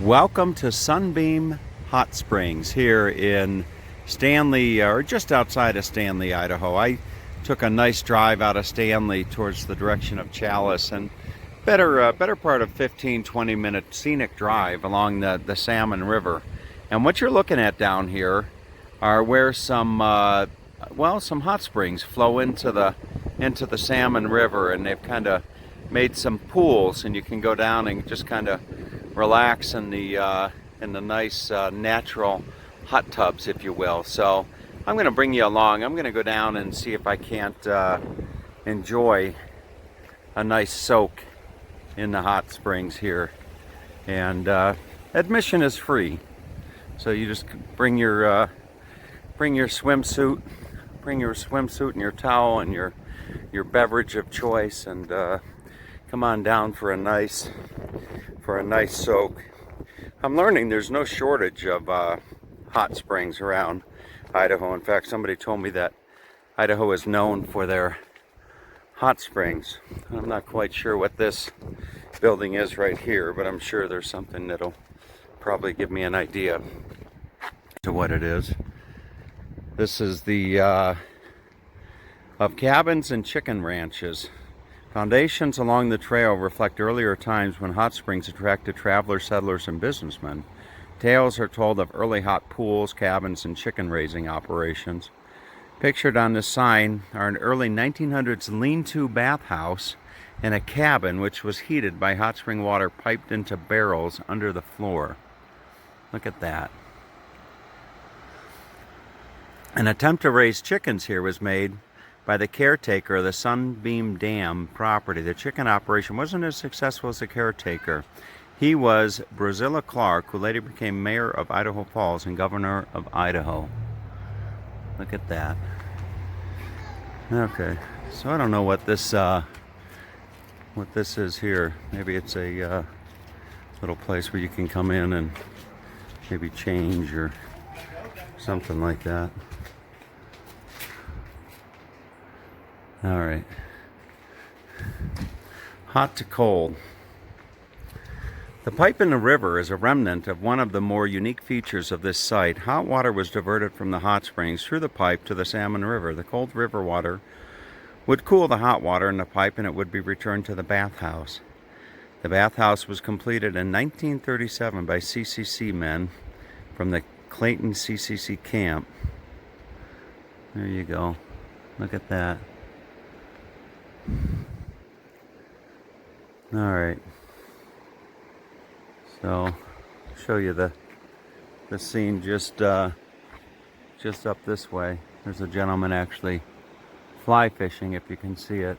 Welcome to Sunbeam Hot Springs here in Stanley, or just outside of Stanley, Idaho. I took a nice drive out of Stanley towards the direction of Chalice, and better part of 15-20 minute scenic drive along the Salmon River. And what you're looking at down here are where some hot springs flow into the Salmon River, and they've kind of made some pools, and you can go down and just kind of relax in the nice natural hot tubs, if you will. So I'm going to bring you along. I'm going to go down and see if I can't enjoy a nice soak in the hot springs here. And admission is free, so you just bring your swimsuit, and your towel and your beverage of choice, and come on down for a nice soak. I'm learning there's no shortage of hot springs around Idaho. In fact, somebody told me that Idaho is known for their hot springs. I'm not quite sure what this building is right here, but I'm sure there's something that'll probably give me an idea to what it is. This is the of cabins and chicken ranches. Foundations along the trail reflect earlier times when hot springs attracted travelers, settlers, and businessmen. Tales are told of early hot pools, cabins, and chicken raising operations. Pictured on this sign are an early 1900s lean-to bathhouse and a cabin which was heated by hot spring water piped into barrels under the floor. Look at that. An attempt to raise chickens here was made by the caretaker of the Sunbeam Dam property. The chicken operation wasn't as successful as the caretaker. He was Brozilla Clark, who later became mayor of Idaho Falls and governor of Idaho. Look at that. Okay, so I don't know what this is here. Maybe it's a little place where you can come in and maybe change or something like that. All right. Hot to cold. The pipe in the river is a remnant of one of the more unique features of this site. Hot water was diverted from the hot springs through the pipe to the Salmon River. The cold river water would cool the hot water in the pipe, and it would be returned to the bathhouse. The bathhouse was completed in 1937 by CCC men from the Clayton CCC camp. There you go. Look at that. All right, so I'll show you the scene just up this way. There's a gentleman actually fly fishing, if you can see it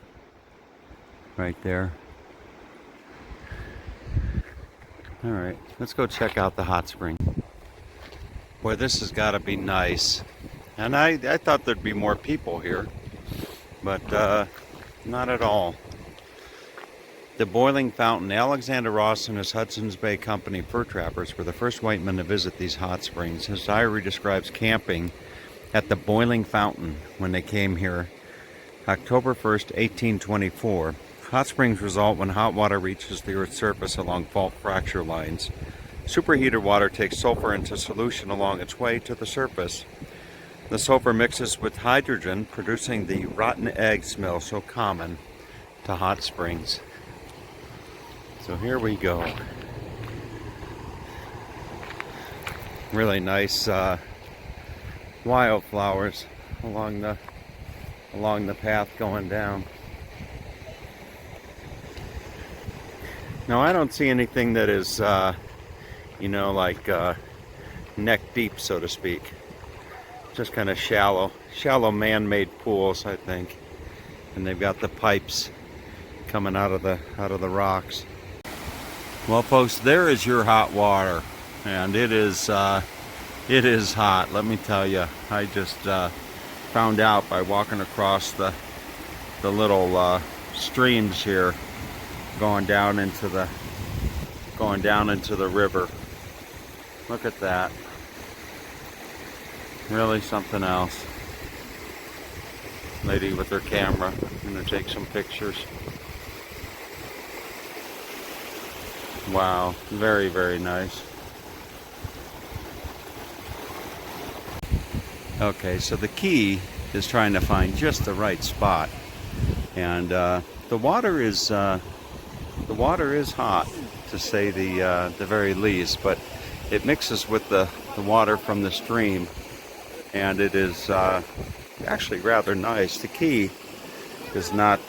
right there. All right, let's go check out the hot spring. Boy, this has got to be nice. And I thought there'd be more people here, but not at all. The boiling fountain. Alexander Ross and his Hudson's Bay Company fur trappers were the first white men to visit these hot springs. His diary describes camping at the boiling fountain when they came here October 1st, 1824. Hot springs result when hot water reaches the Earth's surface along fault fracture lines. Superheated water takes sulfur into solution along its way to the surface. The sulfur mixes with hydrogen, producing the rotten egg smell so common to hot springs. So here we go. Really nice wildflowers along the path going down. Now I don't see anything that is like neck deep, so to speak. Just kind of shallow man-made pools, I think. And they've got the pipes coming out of the rocks. Well, folks, there is your hot water, and it is hot. Let me tell you. I just found out by walking across the little streams here, going down into the river. Look at that. Really something else. Lady with her camera. I'm gonna take some pictures. Wow, very, very nice. Okay, so the key is trying to find just the right spot, and the water is hot, to say the very least, but it mixes with the water from the stream, and it is actually rather nice. The key is not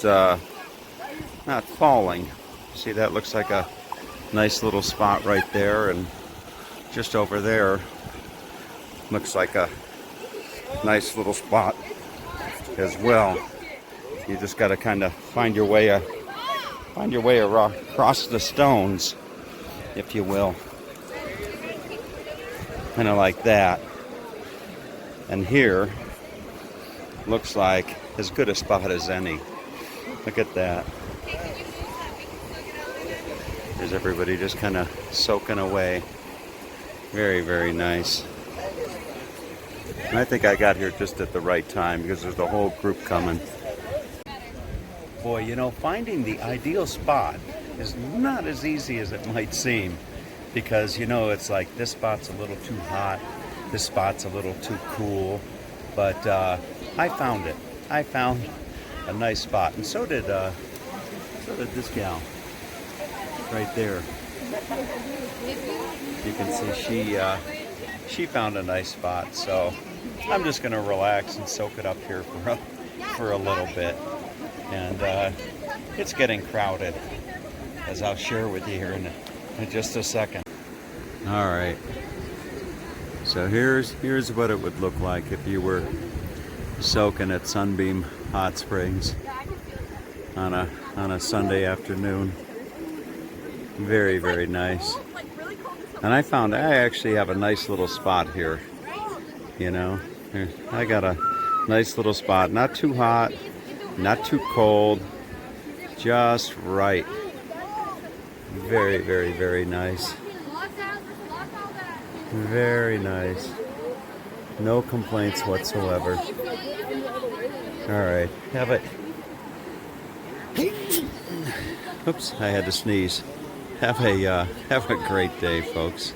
falling. See, that looks like a nice little spot right there, and just over there looks like a nice little spot as well. You just got to kind of find your way across the stones, if you will, kind of like that. And here looks like as good a spot as any. Look at that. There's everybody just kind of soaking away. Very, very nice. And I think I got here just at the right time because there's a whole group coming. Boy, you know, finding the ideal spot is not as easy as it might seem, because, you know, it's like this spot's a little too hot, this spot's a little too cool, but I found it. I found a nice spot, and so did this gal right there. You can see she found a nice spot, so I'm just going to relax and soak it up here for a little bit. And it's getting crowded, as I'll share with you here in just a second. All right. So here's what it would look like if you were soaking at Sunbeam Hot Springs on a Sunday afternoon. Very, very nice. And I found I actually have a nice little spot here. You know, I got a nice little spot, not too hot, not too cold, just right. Very, very, very nice. Very nice. No complaints whatsoever. All right, have it. Oops, I had to sneeze. Have a great day, folks.